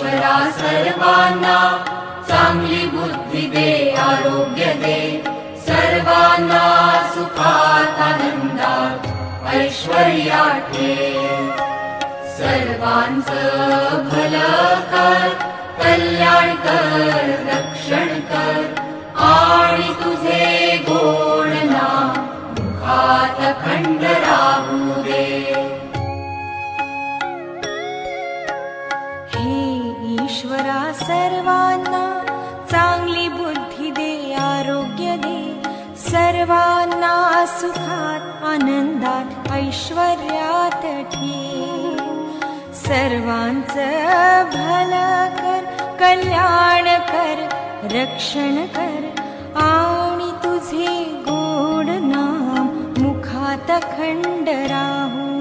ईश्वरा सर्वांना चांगली बुद्धी दे, आरोग्य दे, सर्वांना सुखात आनंदात ऐश्वर्यात ठेव. सर्वांचं भलं कर, कल्याण कर, रक्षण कर, आणि तुझे गोड नाम मुखात अखंड राहू दे. ईश्वरा सर्वांना चांगली बुद्धी दे, आरोग्य दे, सर्वांना सुखात आनंदात ऐश्वर्यात ठेव. सर्वांचं भलं कर, कल्याण कर, रक्षण कर, आणि तुझे गोड नाम मुखात अखंड राहू